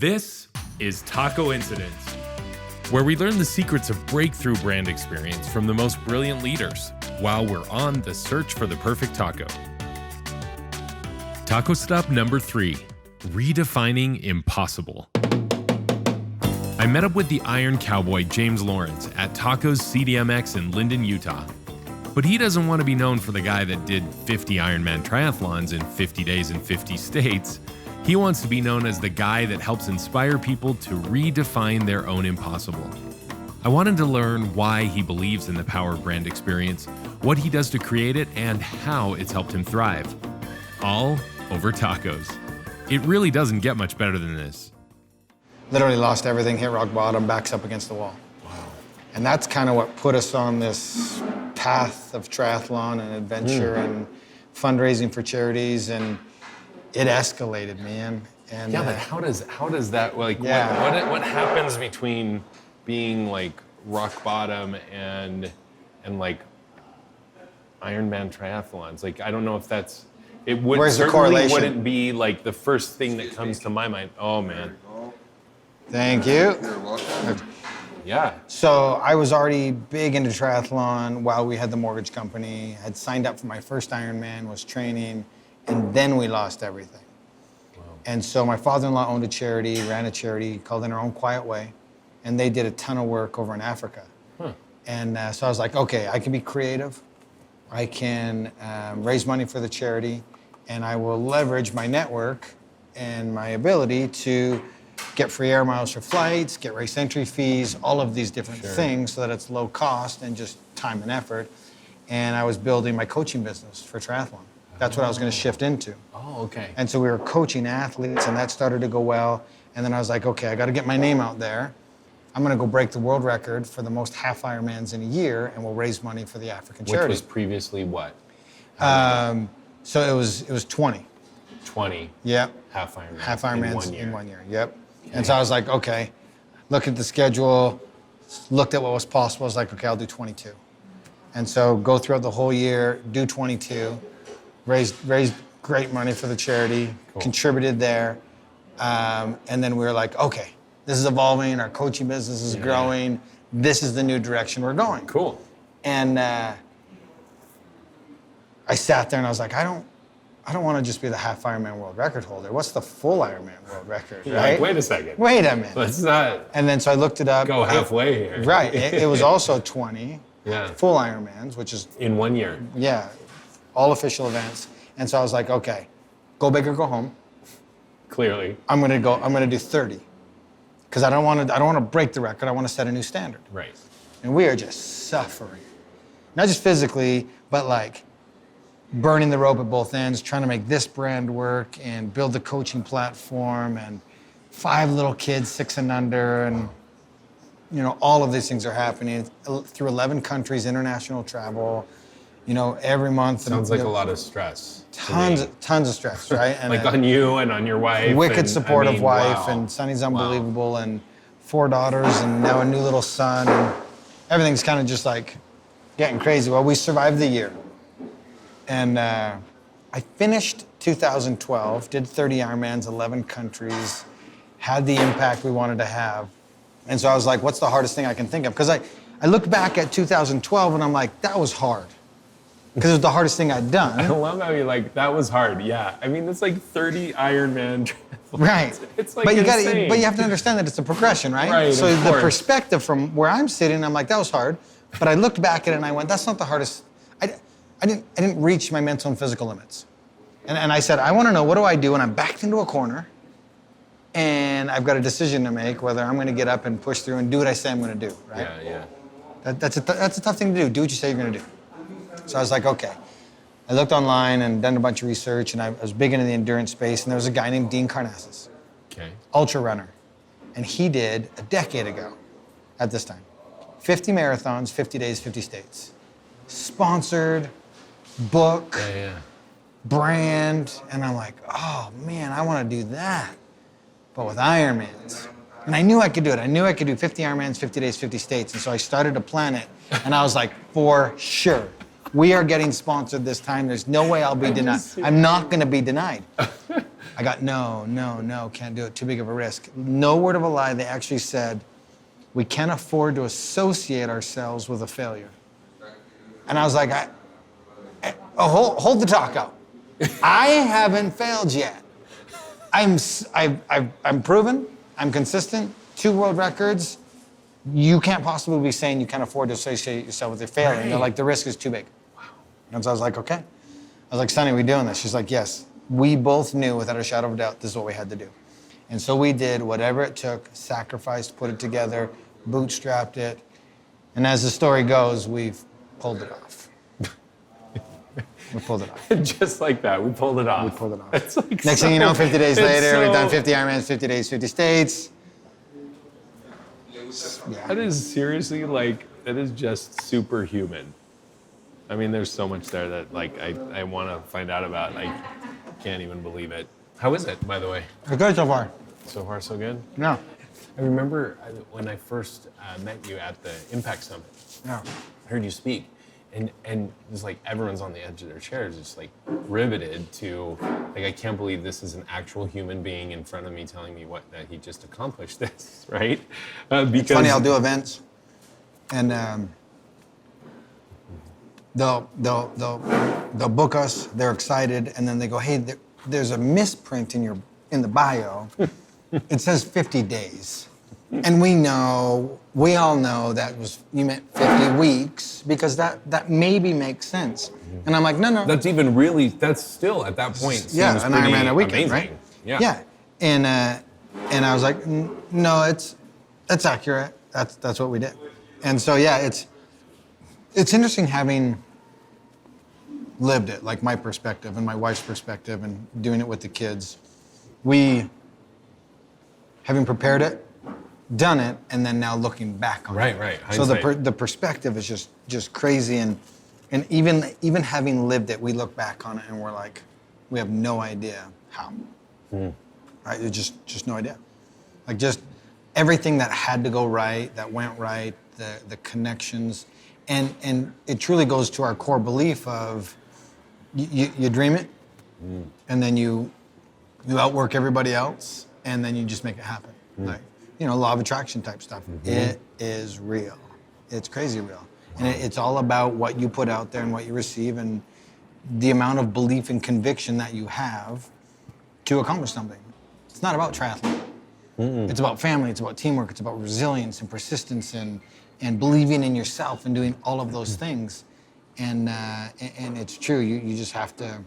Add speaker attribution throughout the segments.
Speaker 1: This is Tacoincidence, where we learn the secrets of breakthrough brand experience from the most brilliant leaders while we're on the search for the perfect taco. Taco stop number 3, redefining impossible. I met up with the Iron Cowboy James Lawrence at Tacos CDMX in Lindon, Utah. But he doesn't want to be known for the guy that did 50 Ironman triathlons in 50 days in 50 states. He wants to be known as the guy that helps inspire people to redefine their own impossible. I wanted to learn why he believes in the power of brand experience, what he does to create it, and how it's helped him thrive. All over tacos. It really doesn't get much better than this.
Speaker 2: Literally lost everything, hit rock bottom, backs up against the wall.
Speaker 1: Wow.
Speaker 2: And that's kind of what put us on this path of triathlon and adventure and fundraising for charities, and it escalated, man. And
Speaker 1: yeah, but how does that, like,
Speaker 2: yeah.
Speaker 1: what happens between being like rock bottom and like Ironman triathlons? Like, I don't know if that's, it would
Speaker 2: Where's the
Speaker 1: certainly
Speaker 2: correlation?
Speaker 1: wouldn't be like the first thing that comes to my mind. Oh man.
Speaker 2: Thank you.
Speaker 3: You're welcome.
Speaker 1: Yeah.
Speaker 2: So I was already big into triathlon while we had the mortgage company, had signed up for my first Ironman, was training, and then we lost everything. Wow. And so my father-in-law owned a charity, ran a charity called In Our Own Quiet Way, and they did a ton of work over in Africa. Huh. And so I was like, okay, I can be creative, I can raise money for the charity, and I will leverage my network and my ability to get free air miles for flights, get race entry fees, all of these different things so that it's low cost and just time and effort. And I was building my coaching business for triathlon. That's what I was going to shift into.
Speaker 1: Oh, okay.
Speaker 2: And so we were coaching athletes, and that started to go well. And then I was like, okay, I got to get my name out there. I'm going to go break the world record for the most half Ironmans in a year, and we'll raise money for the African charity.
Speaker 1: Which was previously what?
Speaker 2: So it was 20.
Speaker 1: 20.
Speaker 2: Yep.
Speaker 1: Half Ironmans.
Speaker 2: Half Ironmans
Speaker 1: in
Speaker 2: 1 year. Yep. Okay. And so I was like, okay, look at the schedule, looked at what was possible. I was like, okay, I'll do 22. And so go throughout the whole year, do 22, raised great money for the charity, contributed there. And then we were like, okay, this is evolving, our coaching business is growing, this is the new direction we're going.
Speaker 1: Cool.
Speaker 2: And I sat there and I was like, I don't want to just be the half Ironman world record holder. What's the full Ironman world record, right?
Speaker 1: Like, wait a second.
Speaker 2: Wait a minute.
Speaker 1: Let's not
Speaker 2: And then so I looked it up.
Speaker 1: go halfway here.
Speaker 2: Right. It was also 20
Speaker 1: Yeah.
Speaker 2: full Ironmans, which is,
Speaker 1: In 1 year.
Speaker 2: yeah, all official events. And so I was like, okay, go big or go home.
Speaker 1: Clearly.
Speaker 2: I'm gonna do 30. Because I don't want to break the record. I want to set a new standard.
Speaker 1: Right.
Speaker 2: And we are just suffering. Not just physically, but like burning the rope at both ends, trying to make this brand work and build the coaching platform, and 5 little kids, 6 and under, and you know, all of these things are happening through 11 countries, international travel, you know, every month.
Speaker 1: Sounds like a lot of stress.
Speaker 2: Tons of stress, right? And
Speaker 1: like on you and on your wife.
Speaker 2: wicked
Speaker 1: and,
Speaker 2: supportive wife,
Speaker 1: wow.
Speaker 2: and Sonny's unbelievable, and 4 daughters, and now a new little son, and everything's kind of just like getting crazy. Well, we survived the year. And I finished 2012, did 30 Ironmans, 11 countries, had the impact we wanted to have. And so I was like, what's the hardest thing I can think of? Because I look back at 2012 and I'm like, that was hard. Because it was the hardest thing I'd done.
Speaker 1: I love how you're like, that was hard. Yeah. I mean, it's like 30 Ironman triathlons.
Speaker 2: Right.
Speaker 1: It's like
Speaker 2: but you
Speaker 1: insane.
Speaker 2: but you have to understand that it's a progression, right?
Speaker 1: Right,
Speaker 2: so
Speaker 1: of
Speaker 2: the
Speaker 1: course.
Speaker 2: perspective from where I'm sitting, I'm like, that was hard. But I looked back at it and I went, that's not the hardest. I didn't reach my mental and physical limits. And I said, I want to know, what do I do when I'm backed into a corner and I've got a decision to make, whether I'm going to get up and push through and do what I say I'm going to do, right?
Speaker 1: Yeah.
Speaker 2: That's a tough thing to do. Do what you say you're going to do. So I was like, okay. I looked online and done a bunch of research, and I was big into the endurance space, and there was a guy named Dean Karnazes,
Speaker 1: Okay.
Speaker 2: ultra runner. And he did, a decade ago at this time, 50 marathons, 50 days, 50 states. Sponsored, book, brand, and I'm like, oh man, I want to do that, but with Ironmans. And I knew I could do it. I knew I could do 50 Ironmans, 50 days, 50 states. And so I started to plan it, and I was like, for sure, we are getting sponsored this time. There's no way I'll be denied. I'm not going to be denied. I got no, can't do it. Too big of a risk. No word of a lie. They actually said, we can't afford to associate ourselves with a failure. And I was like, hold the taco. I haven't failed yet. I'm proven. I'm consistent. 2 world records. You can't possibly be saying you can't afford to associate yourself with a failure. And they're like, the risk is too big. Wow. And so I was like, okay. I was like, Sonny, we doing this? She's like, yes. We both knew without a shadow of a doubt this is what we had to do. And so we did whatever it took, sacrificed, put it together, bootstrapped it. And as the story goes, we've pulled it off. We pulled it off.
Speaker 3: Just like that, we pulled it off.
Speaker 2: We pulled it off.
Speaker 3: It's like
Speaker 2: Next thing you know, 50 days later, we've done 50 Ironmans, 50 days, 50 states. Yeah.
Speaker 3: That is seriously like, that is just superhuman. I mean, there's so much there that like I want to find out about. I can't even believe it. How is it, by the way?
Speaker 2: It's good so far.
Speaker 3: So far, so good?
Speaker 2: Yeah.
Speaker 3: I remember when I first met you at the Impact Summit.
Speaker 2: Yeah.
Speaker 3: I heard you speak. And it's like everyone's on the edge of their chairs, just like riveted to, like, I can't believe this is an actual human being in front of me telling me that he just accomplished this, right? Because
Speaker 2: it's funny, I'll do events, and they'll book us. They're excited, and then they go, "Hey, there's a misprint in the bio. It says 50 days." And we all know that you meant 50 weeks because that maybe makes sense. And I'm like, no.
Speaker 3: That's still at that point seems
Speaker 2: an Ironman a weekend,
Speaker 3: amazing.
Speaker 2: right?
Speaker 3: Yeah.
Speaker 2: And I was like, no, that's accurate. That's what we did. And so yeah, it's interesting having lived it, like my perspective and my wife's perspective, and doing it with the kids. We, having prepared it, done it, and then now looking back on it.
Speaker 3: Right.
Speaker 2: So the perspective is just crazy, and even having lived it, we look back on it and we're like, we have no idea how. Right? It's just no idea. Like just everything that had to go right, that went right, the connections, and it truly goes to our core belief of you dream it, and then you outwork everybody else, and then you just make it happen. Like, law of attraction type stuff. It is real. It's crazy real. And it's all about what you put out there and what you receive and the amount of belief and conviction that you have to accomplish something. It's not about triathlon. It's about family, it's about teamwork, it's about resilience and persistence and believing in yourself and doing all of those things. And it's true, you just have to,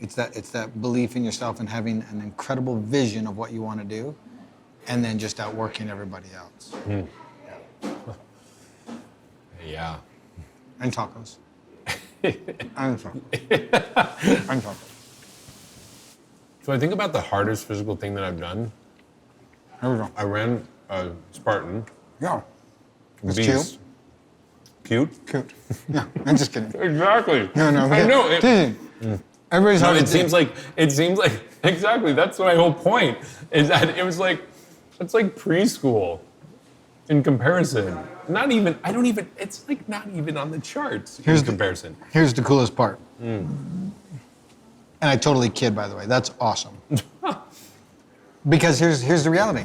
Speaker 2: it's that belief in yourself and having an incredible vision of what you want to do, and then just outworking everybody else.
Speaker 3: Yeah.
Speaker 2: And tacos. And tacos.
Speaker 3: So I think about the hardest physical thing that I've done.
Speaker 2: Here we go.
Speaker 3: I ran a Spartan.
Speaker 2: Yeah. It's
Speaker 3: Beast. Cute?
Speaker 2: Cute. Yeah, I'm just kidding.
Speaker 3: Exactly.
Speaker 2: No.
Speaker 3: I know.
Speaker 2: Everybody's hard to
Speaker 3: it seems like exactly. That's my whole point. Is that it's like preschool in comparison. It's like not even on the charts in comparison.
Speaker 2: Here's the coolest part. And I totally kid, by the way. That's awesome. Because here's the reality.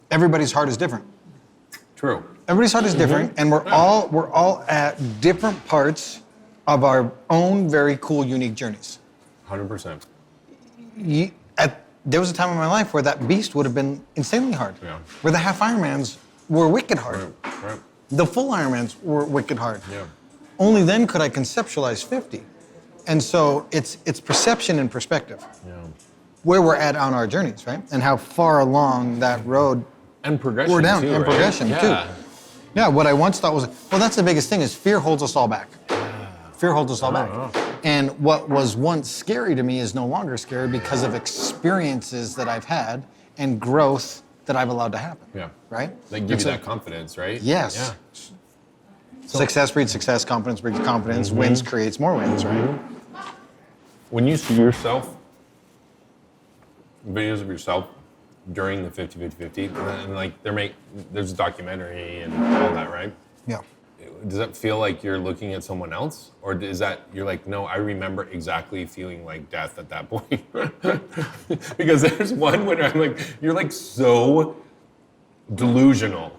Speaker 2: Everybody's heart is different.
Speaker 3: True.
Speaker 2: Everybody's heart is different, and we're all at different parts of our own very cool, unique journeys.
Speaker 3: 100%.
Speaker 2: There was a time in my life where that beast would have been insanely hard.
Speaker 3: Yeah.
Speaker 2: Where the half Ironmans were wicked hard.
Speaker 3: Right.
Speaker 2: The full Ironmans were wicked hard.
Speaker 3: Yeah.
Speaker 2: Only then could I conceptualize 50. And so it's perception and perspective.
Speaker 3: Yeah.
Speaker 2: Where we're at on our journeys, right? And how far along that road
Speaker 3: And progression
Speaker 2: we're down.
Speaker 3: too,
Speaker 2: And
Speaker 3: right?
Speaker 2: progression
Speaker 3: Yeah.
Speaker 2: too. Yeah, what I once thought was, well, that's the biggest thing is fear holds us all back. Fear holds us all back. And what was once scary to me is no longer scary because of experiences that I've had and growth that I've allowed to happen.
Speaker 3: Yeah.
Speaker 2: Right?
Speaker 3: They give you that confidence, right?
Speaker 2: Yes.
Speaker 3: Yeah.
Speaker 2: Success breeds success, confidence breeds confidence, wins creates more wins, right?
Speaker 3: When you see yourself, videos of yourself during the 50-50-50, and like there's a documentary and all that, right?
Speaker 2: Yeah.
Speaker 3: does that feel like you're looking at someone else? Or is that, you're like, no, I remember exactly feeling like death at that point? Because there's one when I'm like, you're like so delusional.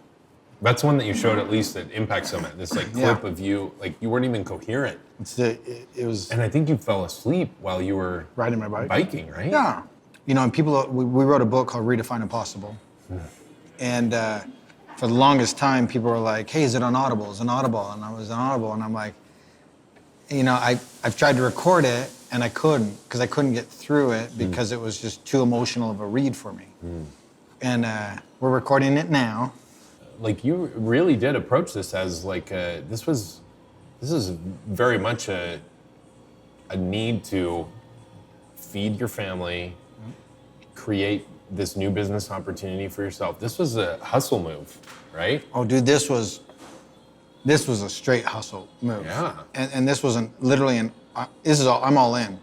Speaker 3: That's one that you showed, at least at Impact Summit, this like clip of you, like you weren't even coherent.
Speaker 2: It was.
Speaker 3: And I think you fell asleep while you were
Speaker 2: riding my bike.
Speaker 3: Biking, right?
Speaker 2: Yeah. You know, and people, we wrote a book called Redefining Impossible. And for the longest time, people were like, hey, is it on Audible? Is it on Audible? And I was on Audible, and I'm like, you know, I've tried to record it, and I couldn't, because I couldn't get through it, because it was just too emotional of a read for me. And we're recording it now.
Speaker 3: Like, you really did approach this as like, this is very much a need to feed your family, create this new business opportunity for yourself. This was a hustle move, right?
Speaker 2: Oh, dude, this was a straight hustle move.
Speaker 3: Yeah.
Speaker 2: And this wasn't literally I'm all in.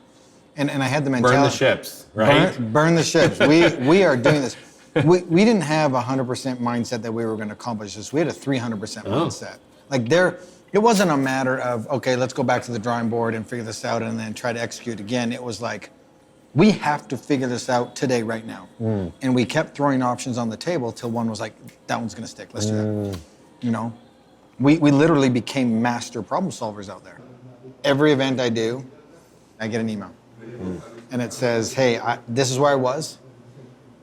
Speaker 2: And I had the mentality.
Speaker 3: Burn the ships, right?
Speaker 2: Burn the ships. We are doing this. We didn't have a 100% mindset that we were going to accomplish this. We had a 300% mindset. Like it wasn't a matter of, okay, let's go back to the drawing board and figure this out and then try to execute again. It was like, we have to figure this out today, right now. And we kept throwing options on the table till one was like, that one's going to stick. Let's do that. You know, we literally became master problem solvers out there. Every event I do, I get an email. And it says, hey, this is where I was.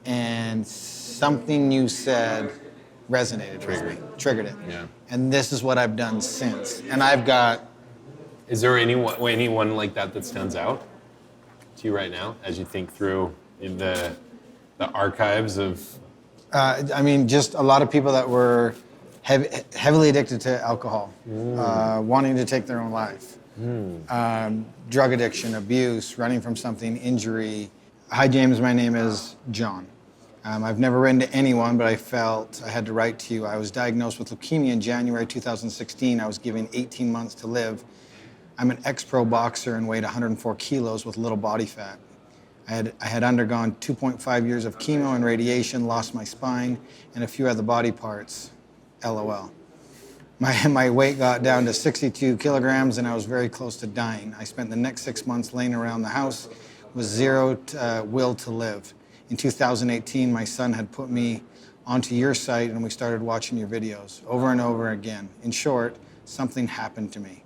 Speaker 2: And something you said resonated with me, triggered it.
Speaker 3: Yeah.
Speaker 2: And this is what I've done since. And I've got...
Speaker 3: Is there anyone like that stands out to you right now as you think through in the archives of...
Speaker 2: I mean, just a lot of people that were heavily addicted to alcohol, wanting to take their own life, drug addiction, abuse, running from something, injury. Hi, James, my name is John. I've never written to anyone, but I felt I had to write to you. I was diagnosed with leukemia in January 2016. I was given 18 months to live. I'm an ex-pro boxer and weighed 104 kilos with little body fat. I had undergone 2.5 years of chemo and radiation, lost my spine, and a few other body parts. LOL. My weight got down to 62 kilograms, and I was very close to dying. I spent the next 6 months laying around the house with zero will to live. In 2018, my son had put me onto your site, and we started watching your videos over and over again. In short, something happened to me.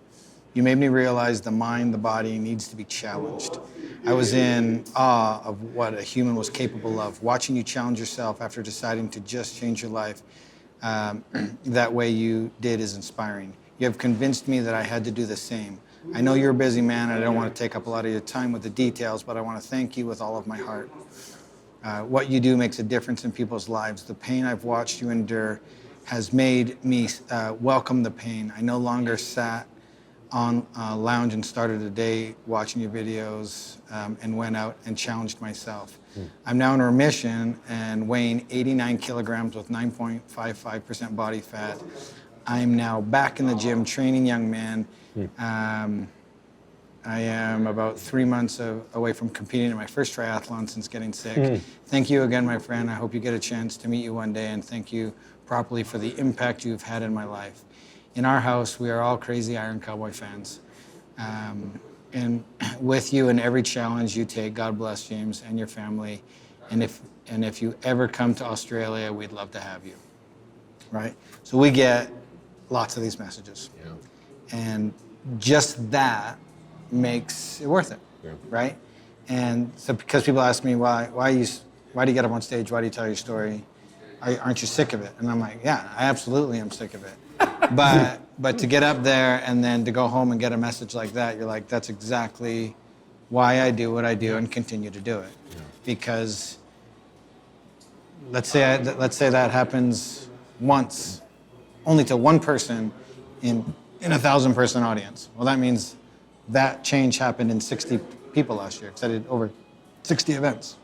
Speaker 2: You made me realize the mind, the body needs to be challenged. I was in awe of what a human was capable of. Watching you challenge yourself after deciding to just change your life that way you did is inspiring. You have convinced me that I had to do the same. I know you're a busy man, and I don't want to take up a lot of your time with the details, but I want to thank you with all of my heart. What you do makes a difference in people's lives. The pain I've watched you endure has made me welcome the pain. I no longer sat on a lounge and started a day watching your videos and went out and challenged myself. I'm now in remission and weighing 89 kilograms with 9.55% body fat. I'm now back in the gym training young men. I am about 3 months away from competing in my first triathlon since getting sick. Thank you again, my friend. I hope you get a chance to meet you one day, and thank you properly for the impact you've had in my life. In our house, we are all crazy Iron Cowboy fans. And with you in every challenge you take, God bless James and your family. And if you ever come to Australia, we'd love to have you. Right? So we get lots of these messages.
Speaker 3: Yeah.
Speaker 2: And just that makes it worth it, right? And so because people ask me, why do you get up on stage? Why do you tell your story? Aren't you sick of it? And I'm like, yeah, I absolutely am sick of it. But to get up there and then to go home and get a message like that, you're like, that's exactly why I do what I do and continue to do it. Yeah. Because let's say that happens once, only to one person in a 1,000-person audience. Well, that means that change happened in 60 people last year, because I did over 60 events.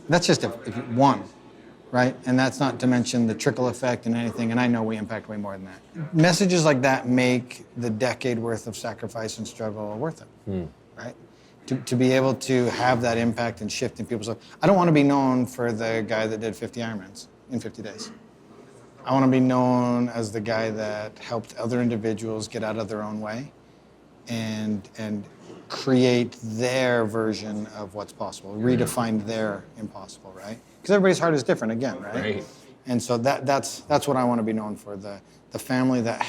Speaker 2: That's just if you one, right? And that's not to mention the trickle effect and anything, and I know we impact way more than that. Messages like that make the decade worth of sacrifice and struggle worth it, right? To be able to have that impact and shift in people's lives. I don't want to be known for the guy that did 50 Ironmans in 50 days. I want to be known as the guy that helped other individuals get out of their own way and create their version of what's possible, redefine their impossible, right? Because everybody's heart is different again, right?
Speaker 3: Right.
Speaker 2: And so that's what I want to be known for, the family that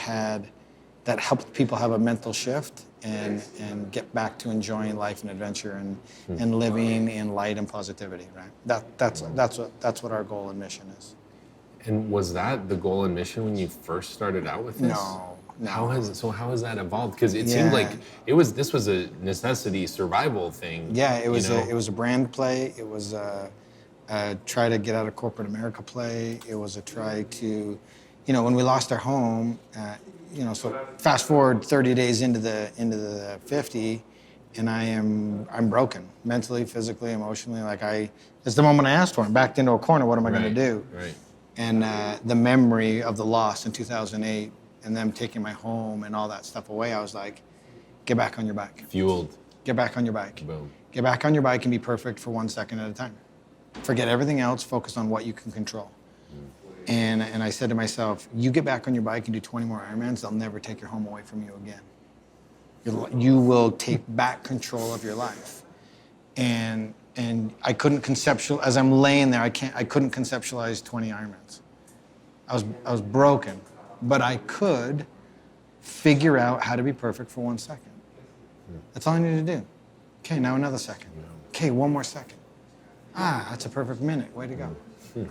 Speaker 2: helped people have a mental shift and get back to enjoying life and adventure and living in light and positivity, right? That's what our goal and mission is.
Speaker 3: And was that the goal and mission when you first started out with this?
Speaker 2: No.
Speaker 3: How has that evolved? Because it seemed like this was a necessity survival thing.
Speaker 2: Yeah, it was a brand play. It was a try to get out of corporate America play. It was a try to, when we lost our home, so fast forward 30 days into the 50, and I'm broken mentally, physically, emotionally. It's the moment I asked for. I'm backed into a corner. What am I going to do?
Speaker 3: Right.
Speaker 2: And the memory of the loss in 2008 and them taking my home and all that stuff away, I was like, get back on your bike.
Speaker 3: Fueled.
Speaker 2: Get back on your bike.
Speaker 3: Boom.
Speaker 2: Get back on your bike and be perfect for 1 second at a time. Forget everything else, focus on what you can control. And I said to myself, you get back on your bike and do 20 more Ironmans, they'll never take your home away from you again. You will take back control of your life. And I couldn't as I'm laying there, I couldn't conceptualize 20 Ironmans. I was broken, but I could figure out how to be perfect for 1 second. That's all I needed to do. Okay, now another second. Okay, 1 more second. That's a perfect minute. Way to go.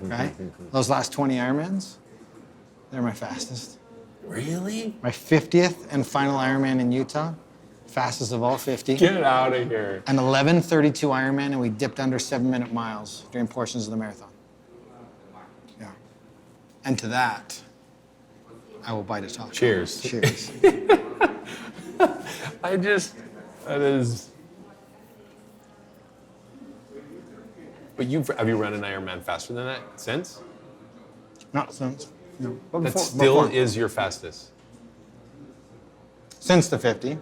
Speaker 2: Right? Those last 20 Ironmans, they're my fastest.
Speaker 3: Really?
Speaker 2: My 50th and final Ironman in Utah, fastest of all 50.
Speaker 3: Get out of here.
Speaker 2: An 11:32 Ironman, and we dipped under 7-minute miles during portions of the marathon. Yeah. And to that, I will bite a taco.
Speaker 3: Cheers.
Speaker 2: Cheers.
Speaker 3: That is. But have you run an Ironman faster than that since?
Speaker 2: Not since. No. But
Speaker 3: That
Speaker 2: before,
Speaker 3: still
Speaker 2: before.
Speaker 3: is your fastest.
Speaker 2: Since the 50.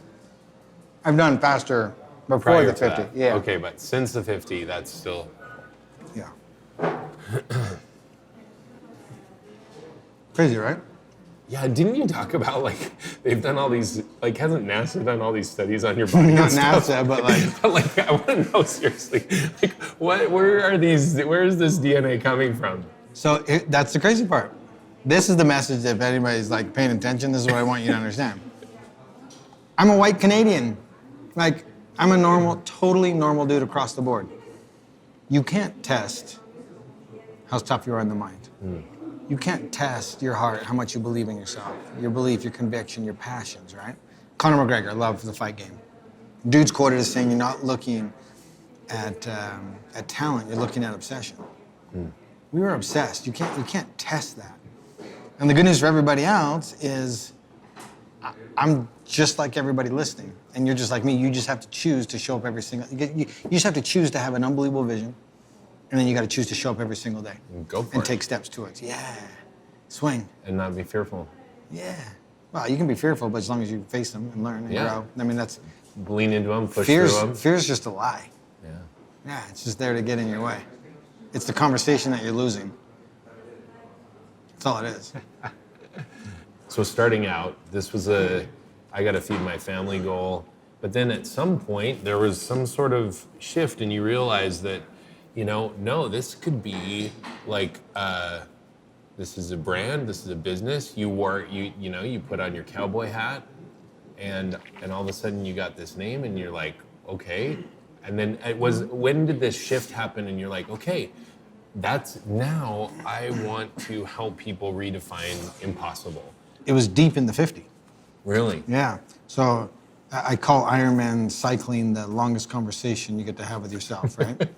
Speaker 2: I've done faster before
Speaker 3: Prior
Speaker 2: the
Speaker 3: to
Speaker 2: 50.
Speaker 3: that.
Speaker 2: Yeah.
Speaker 3: Okay, but since the 50, that's still.
Speaker 2: Yeah. Crazy, right?
Speaker 3: Yeah, didn't you talk about they've done all these hasn't NASA done all these studies on your body?
Speaker 2: Not
Speaker 3: and stuff?
Speaker 2: NASA, but
Speaker 3: but I want to know seriously, where is this DNA coming from?
Speaker 2: So that's the crazy part. This is the message that if anybody's paying attention, this is what I want you to understand. I'm a white Canadian. I'm a totally normal dude across the board. You can't test how tough you are in the mind. You can't test your heart, how much you believe in yourself, your belief, your conviction, your passions, right? Conor McGregor, love the fight game. Dude's quoted as saying, you're not looking at talent, you're looking at obsession. We were obsessed. You can't test that. And the good news for everybody else is I'm just like everybody listening, and you're just like me. You just have to choose to show up every single. You just have to choose to have an unbelievable vision, and then you got to choose to show up every single day.
Speaker 3: Go for it.
Speaker 2: And take steps towards. Yeah, swing.
Speaker 3: And not be fearful.
Speaker 2: Yeah. Well, you can be fearful, but as long as you face them and learn and grow. I mean, that's
Speaker 3: lean into them, push through them.
Speaker 2: Fear's just a lie.
Speaker 3: Yeah.
Speaker 2: Yeah, it's just there to get in your way. It's the conversation that you're losing. That's all it is.
Speaker 3: So starting out, this was I got to feed my family goal. But then at some point, there was some sort of shift, and you realized that, no, this could be this is a brand, this is a business. You put on your cowboy hat, and all of a sudden you got this name, and you're like, okay. And then when did this shift happen? And you're like, okay, now I want to help people redefine impossible.
Speaker 2: It was deep in the 50.
Speaker 3: Really?
Speaker 2: Yeah. So I call Ironman cycling the longest conversation you get to have with yourself, right?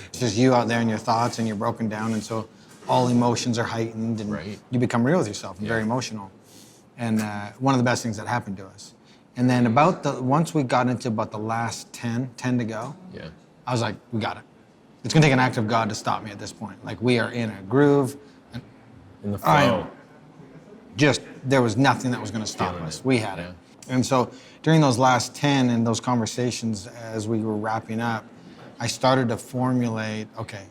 Speaker 2: It's just you out there and your thoughts, and you're broken down, and so all emotions are heightened, and you become real with yourself and very emotional. And one of the best things that happened to us. And then once we got into about the last 10 to go, I was like, we got it. It's gonna take an act of God to stop me at this point. We are in a groove.
Speaker 3: In the flow.
Speaker 2: There was nothing that was gonna stop us. We had it. And so during those last 10 and those conversations as we were wrapping up, I started to formulate, okay,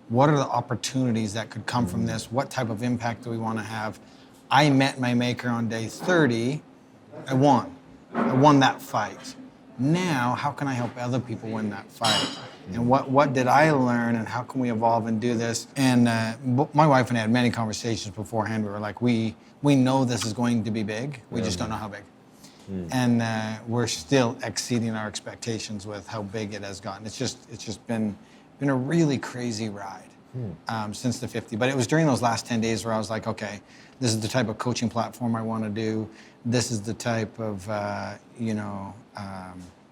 Speaker 2: What are the opportunities that could come from this? What type of impact do we want to have? I met my maker on day 30. I won that fight. Now, how can I help other people win that fight? And what did I learn, and how can we evolve and do this? And my wife and I had many conversations beforehand. We were like, we know this is going to be big. We just don't know how big. And we're still exceeding our expectations with how big it has gotten. It's just been a really crazy ride since the 50. But it was during those last 10 days where I was like, okay, this is the type of coaching platform I want to do. This is the type of,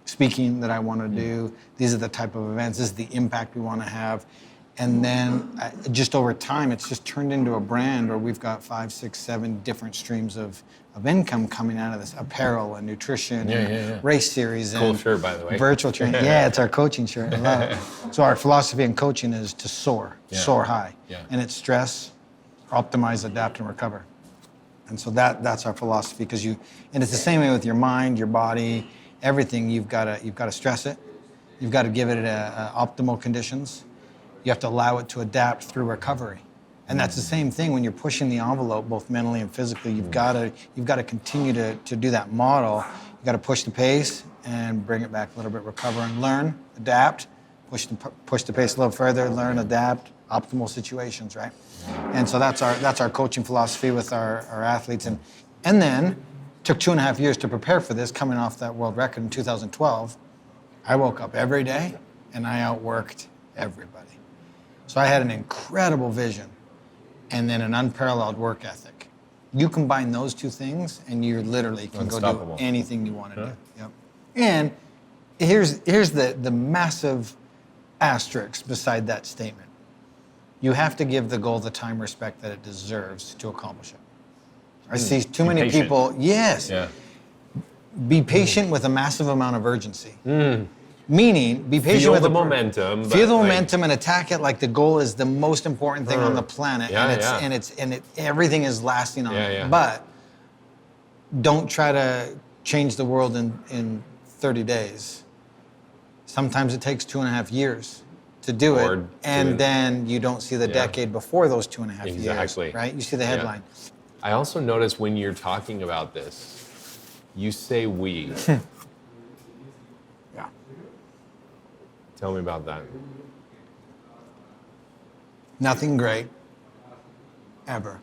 Speaker 2: speaking that I want to do. These are the type of events. This is the impact we want to have. And then just over time, it's just turned into a brand where we've got 5, 6, 7 different streams of income coming out of this: apparel and nutrition, race series,
Speaker 3: cool
Speaker 2: and
Speaker 3: shirt, by the way.
Speaker 2: Virtual training. Yeah, it's our coaching shirt. I love it. So our philosophy in coaching is to soar high, and it's stress, optimize, adapt, and recover. And so that's our philosophy, and it's the same way with your mind, your body, everything. You've got to stress it. You've got to give it optimal conditions. You have to allow it to adapt through recovery. And that's the same thing when you're pushing the envelope, both mentally and physically. You've got to continue to do that model. You've got to push the pace and bring it back a little bit, recover and learn, adapt, push the pace a little further, learn, adapt, optimal situations, right? And so that's our coaching philosophy with our athletes. And then took 2.5 years to prepare for this, coming off that world record in 2012. I woke up every day and I outworked everybody. So I had an incredible vision and then an unparalleled work ethic. You combine those two things and you literally can go do anything you want to do. Yep. And here's the massive asterisk beside that statement. You have to give the goal the time, respect that it deserves to accomplish it. I see too many people, be patient with a massive amount of urgency. Meaning, be patient
Speaker 3: feel
Speaker 2: with
Speaker 3: the momentum.
Speaker 2: Feel the momentum and attack it like the goal is the most important thing on the planet, and everything is lasting on it. But don't try to change the world in 30 days. Sometimes it takes 2.5 years to do it, and then you don't see the decade before those 2.5 years. Right? You see the headline.
Speaker 3: I also notice when you're talking about this, you say we. Tell me about that.
Speaker 2: Nothing great ever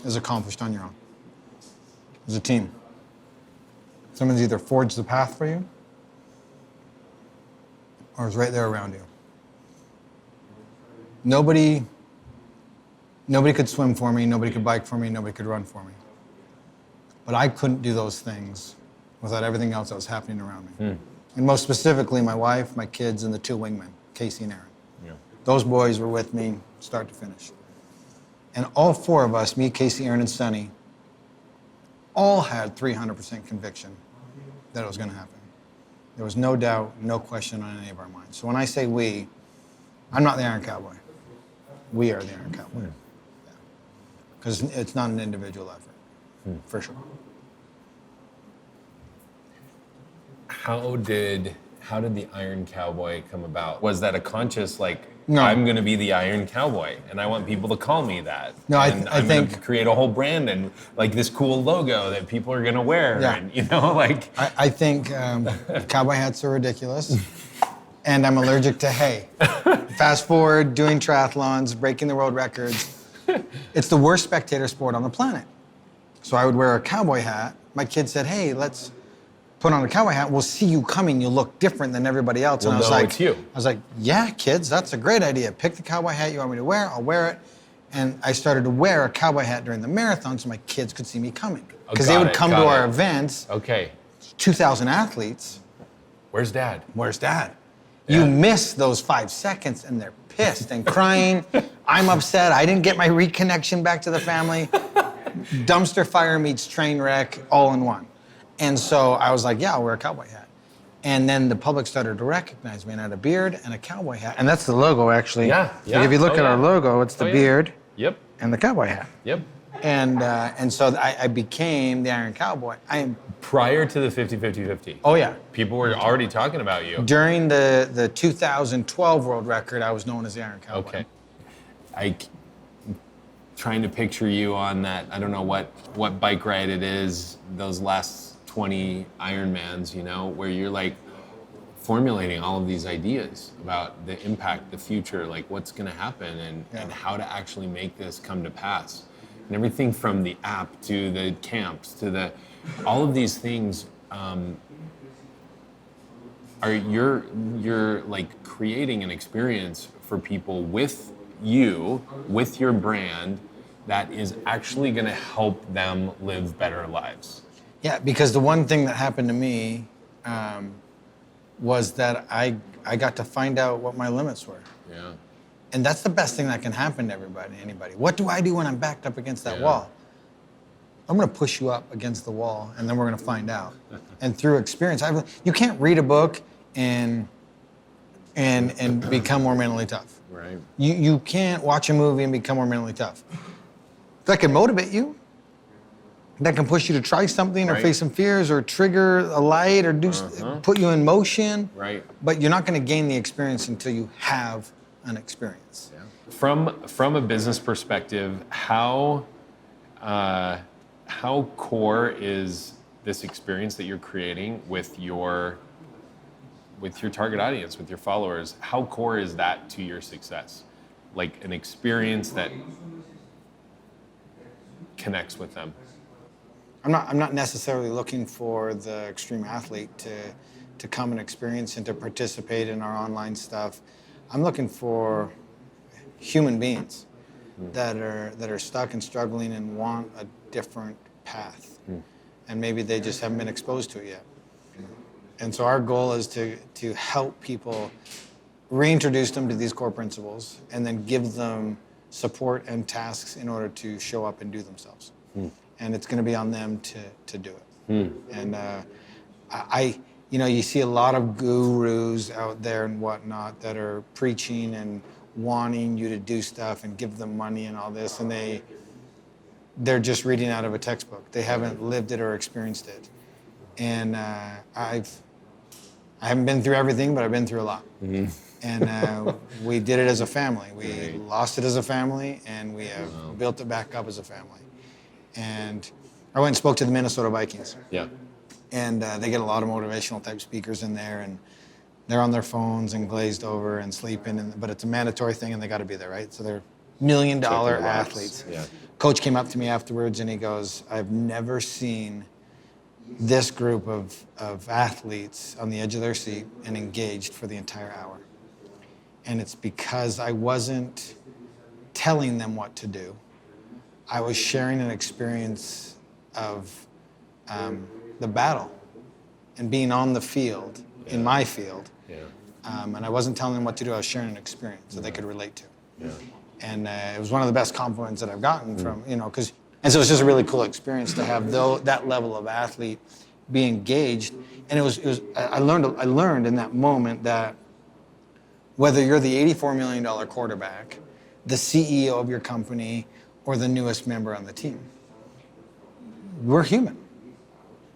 Speaker 2: is accomplished on your own. As a team. Someone's either forged the path for you or is right there around you. Nobody could swim for me, nobody could bike for me, nobody could run for me. But I couldn't do those things without everything else that was happening around me. And most specifically, my wife, my kids, and the 2 wingmen, Casey and Aaron. Those boys were with me start to finish. And all 4 of us, me, Casey, Aaron, and Sonny, all had 300% conviction that it was going to happen. There was no doubt, no question on any of our minds. So when I say we, I'm not the Iron Cowboy. We are the Iron Cowboy. Because it's not an individual effort, for sure.
Speaker 3: How did the Iron Cowboy come about? Was that a conscious,
Speaker 2: no.
Speaker 3: I'm going to be the Iron Cowboy, and I want people to call me that?
Speaker 2: No,
Speaker 3: and
Speaker 2: I
Speaker 3: I'm
Speaker 2: think
Speaker 3: going to create a whole brand and this cool logo that people are going to wear.
Speaker 2: Yeah.
Speaker 3: And,
Speaker 2: I think cowboy hats are ridiculous, and I'm allergic to hay. Fast forward, doing triathlons, breaking the world records. It's the worst spectator sport on the planet. So I would wear a cowboy hat. My kid said, hey, let's put on a cowboy hat, we'll see you coming, you'll look different than everybody else. And I was like,
Speaker 3: it's you.
Speaker 2: I was like, yeah, kids, that's a great idea. Pick the cowboy hat you want me to wear, I'll wear it. And I started to wear a cowboy hat during the marathon so my kids could see me coming. Because they would come to our events.
Speaker 3: Okay.
Speaker 2: 2,000 athletes.
Speaker 3: Where's Dad?
Speaker 2: Where's Dad? Yeah. You miss those 5 seconds and they're pissed and crying. I'm upset, I didn't get my reconnection back to the family. Dumpster fire meets train wreck all in one. And so I was like, yeah, I'll wear a cowboy hat. And then the public started to recognize me, and I had a beard and a cowboy hat. And that's the logo, actually.
Speaker 3: Yeah.
Speaker 2: Like if you look at our logo, it's the beard and the cowboy hat.
Speaker 3: Yep.
Speaker 2: And so I became the Iron Cowboy.
Speaker 3: Prior to the 50-50-50.
Speaker 2: Oh, yeah.
Speaker 3: People were already talking about you.
Speaker 2: During the 2012 world record, I was known as the Iron Cowboy.
Speaker 3: Okay. trying to picture you on that, I don't know what bike ride it is, those last 20 Ironmans, you know, where you're like formulating all of these ideas about the impact, the future, like what's going to happen and how to actually make this come to pass. And everything from the app to the camps to all of these things you're like creating an experience for people with your brand that is actually going to help them live better lives.
Speaker 2: Yeah, because the one thing that happened to me was that I got to find out what my limits were.
Speaker 3: Yeah.
Speaker 2: And that's the best thing that can happen to anybody. What do I do when I'm backed up against that wall? I'm going to push you up against the wall, and then we're going to find out. And through experience, you can't read a book and become more mentally tough.
Speaker 3: Right.
Speaker 2: You can't watch a movie and become more mentally tough. That can motivate you. That can push you to try something or face some fears or trigger a light or put you in motion.
Speaker 3: Right.
Speaker 2: But you're not going to gain the experience until you have an experience.
Speaker 3: Yeah. From a business perspective, how core is this experience that you're creating with your target audience, with your followers? How core is that to your success? Like an experience that connects with them.
Speaker 2: I'm not necessarily looking for the extreme athlete to come and experience and to participate in our online stuff. I'm looking for human beings that are stuck and struggling and want a different path. And maybe they just haven't been exposed to it yet. And so our goal is to help people reintroduce them to these core principles and then give them support and tasks in order to show up and do themselves. And it's going to be on them to do it. And you see a lot of gurus out there and whatnot that are preaching and wanting you to do stuff and give them money and all this, and they're just reading out of a textbook. They haven't lived it or experienced it. And I haven't been through everything, but I've been through a lot. And we did it as a family. We lost it as a family, and we have built it back up as a family. And I went and spoke to the Minnesota Vikings.
Speaker 3: Yeah.
Speaker 2: And they get a lot of motivational type speakers in there, and they're on their phones and glazed over and sleeping, but it's a mandatory thing, and they got to be there, right? So they're $1 million athletes.
Speaker 3: Yeah.
Speaker 2: Coach came up to me afterwards, and he goes, "I've never seen this group of athletes on the edge of their seat and engaged for the entire hour. And it's because I wasn't telling them what to do. I was sharing an experience of the battle and being on the field, in my field.
Speaker 3: Yeah.
Speaker 2: And I wasn't telling them what to do. I was sharing an experience that they could relate to.
Speaker 3: Yeah.
Speaker 2: And it was one of the best compliments that I've gotten from, and so it's just a really cool experience to have that level of athlete be engaged. And I learned in that moment that whether you're the $84 million quarterback, the CEO of your company, or the newest member on the team, we're human.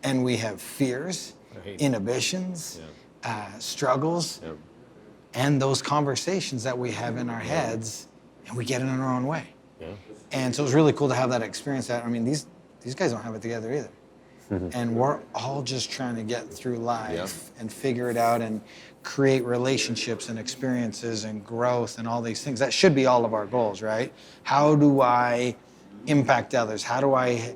Speaker 2: And we have fears, inhibitions, struggles, and those conversations that we have in our heads, and we get in our own way. Yeah. And so it was really cool to have that experience. These guys don't have it together either. And we're all just trying to get through life and figure it out and create relationships and experiences and growth and all these things. That should be all of our goals, right? How do I impact others? How do I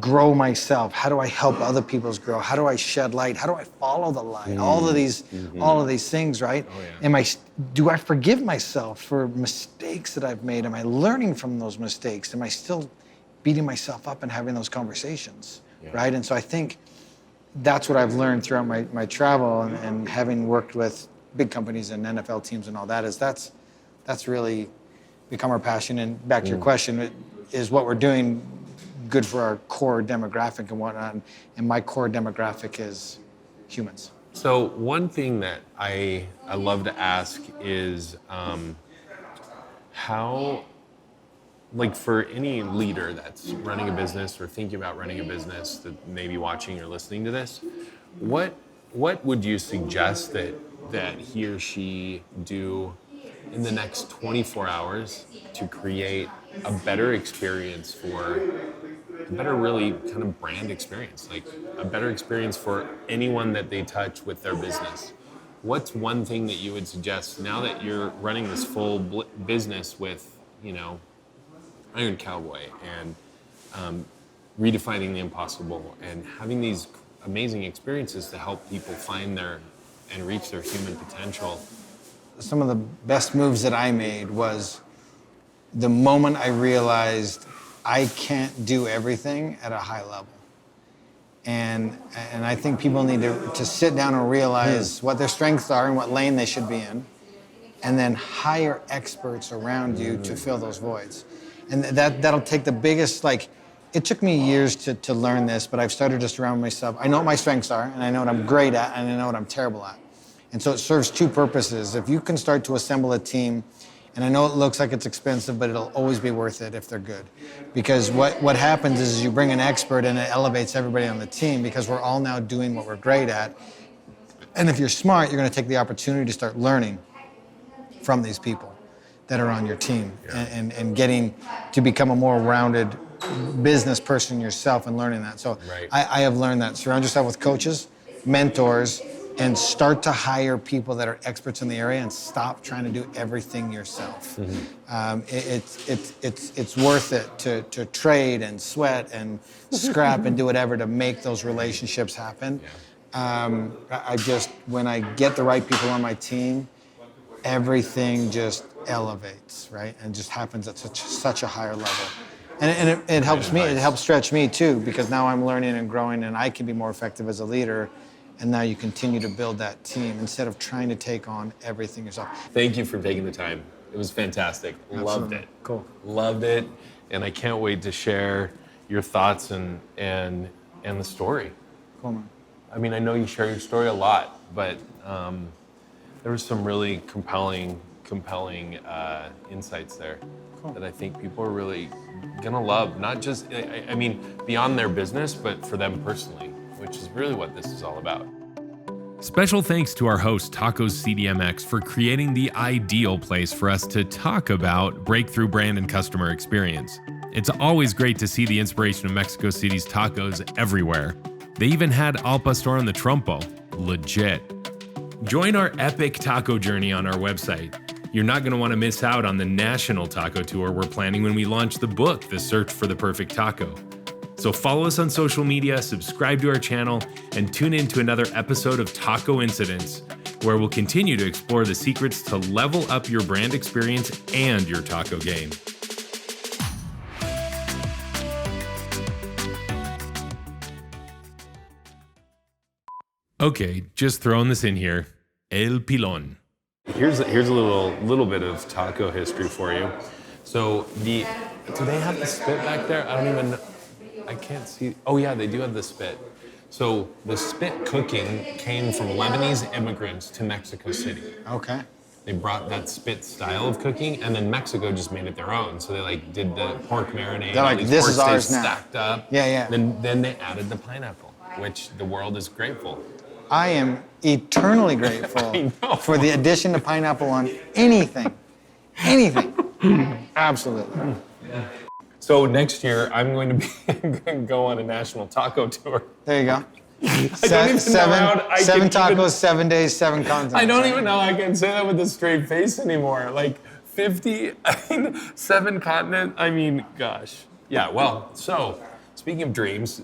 Speaker 2: grow myself? How do I help other people's grow? How do I shed light? How do I follow the light? All of these things, right? Oh, yeah. Do I forgive myself for mistakes that I've made? Am I learning from those mistakes? Am I still beating myself up and having those conversations, right? And so I think that's what I've learned throughout my travel and having worked with big companies and NFL teams and all that that's really become our passion. And back to your question, is what we're doing good for our core demographic and whatnot? And my core demographic is humans.
Speaker 3: So one thing that I love to ask is how, like for any leader that's running a business or thinking about running a business that may be watching or listening to this, what would you suggest that he or she do in the next 24 hours to create a better experience a better really kind of brand experience, like a better experience for anyone that they touch with their business. What's one thing that you would suggest now that you're running this full business with, Iron Cowboy and redefining the impossible and having these amazing experiences to help people find and reach their human potential?
Speaker 2: Some of the best moves that I made was the moment I realized I can't do everything at a high level. And I think people need to sit down and realize what their strengths are and what lane they should be in, and then hire experts around you to fill those voids. And that'll take the biggest, it took me years to learn this, but I've started to surround myself. I know what my strengths are, and I know what I'm great at, and I know what I'm terrible at. And so it serves two purposes. If you can start to assemble a team, and I know it looks like it's expensive, but it'll always be worth it if they're good. Because what happens is you bring an expert and it elevates everybody on the team because we're all now doing what we're great at. And if you're smart, you're gonna take the opportunity to start learning from these people that are on your team and getting to become a more rounded business person yourself and learning that. So I have learned that. Surround yourself with coaches, mentors, and start to hire people that are experts in the area and stop trying to do everything yourself. It's worth it to trade and sweat and scrap and do whatever to make those relationships happen. When I get the right people on my team, everything just elevates, right? And just happens at such a higher level. And it helps me, it helps stretch me too, because now I'm learning and growing and I can be more effective as a leader. And now you continue to build that team instead of trying to take on everything yourself.
Speaker 3: Thank you for taking the time. It was fantastic.
Speaker 2: Absolutely.
Speaker 3: Loved it.
Speaker 2: Cool.
Speaker 3: Loved it. And I can't wait to share your thoughts and the story.
Speaker 2: Cool, man.
Speaker 3: I mean, I know you share your story a lot, but there was some really compelling insights there that I think people are really gonna love. Not just, I mean, beyond their business, but for them personally, which is really what this is all about.
Speaker 1: Special thanks to our host, Tacos CDMX, for creating the ideal place for us to talk about breakthrough brand and customer experience. It's always great to see the inspiration of Mexico City's tacos everywhere. They even had Al Pastor on the Trompo. Legit. Join our epic taco journey on our website. You're not going to want to miss out on the national taco tour we're planning when we launch the book, The Search for the Perfect Taco. So follow us on social media, subscribe to our channel, and tune in to another episode of Tacoincidence, where we'll continue to explore the secrets to level up your brand experience and your taco game. Okay, just throwing this in here. El Pilon.
Speaker 3: Here's a little bit of taco history for you. So do they have the spit back there? I don't even know. I can't see. Oh yeah, they do have the spit. So the spit cooking came from Lebanese immigrants to Mexico City.
Speaker 2: Okay.
Speaker 3: They brought that spit style of cooking, and then Mexico just made it their own. So they did the pork marinade.
Speaker 2: They're like, this is ours now.
Speaker 3: Stacked up.
Speaker 2: Yeah.
Speaker 3: Then they added the pineapple, which the world is grateful.
Speaker 2: I am eternally grateful for the addition of pineapple on anything. Anything. Absolutely.
Speaker 3: So next year, I'm going to go on a national taco tour.
Speaker 2: There you go.
Speaker 3: Seven
Speaker 2: tacos, 7 days, 7 continents.
Speaker 3: I don't even know I can say that with a straight face anymore. Like 7 continents. I mean, gosh. Yeah. Well, so speaking of dreams,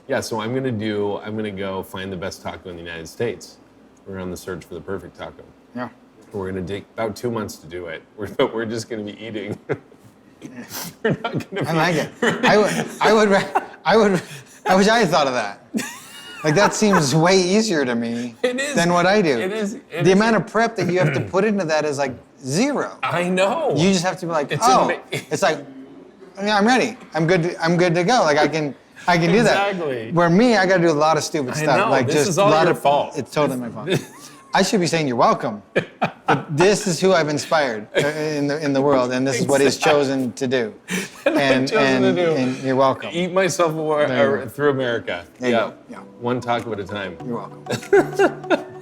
Speaker 3: yeah. So I'm gonna go find the best taco in the United States. We're on the search for the perfect taco.
Speaker 2: Yeah.
Speaker 3: We're gonna take about 2 months to do it. We're just gonna be eating. We're not gonna be.
Speaker 2: I like it. I wish I had thought of that. Like, that seems way easier to me than what I do.
Speaker 3: It is.
Speaker 2: The amount of prep that you have to put into that is like zero.
Speaker 3: I know.
Speaker 2: You just have to be like, it's like, yeah, I'm ready. I'm good to go. Like, I can do that.
Speaker 3: Exactly.
Speaker 2: Where me, I got to do a lot of stupid stuff.
Speaker 3: know.
Speaker 2: Like,
Speaker 3: This
Speaker 2: just
Speaker 3: is all
Speaker 2: a lot
Speaker 3: your
Speaker 2: of
Speaker 3: fault.
Speaker 2: It's totally my fault. I should be saying you're welcome. But this is who I've inspired in the world, and this is what he's chosen to do. And you're welcome.
Speaker 3: Eat myself through America.
Speaker 2: There you go. Yeah.
Speaker 3: One taco at a time.
Speaker 2: You're welcome.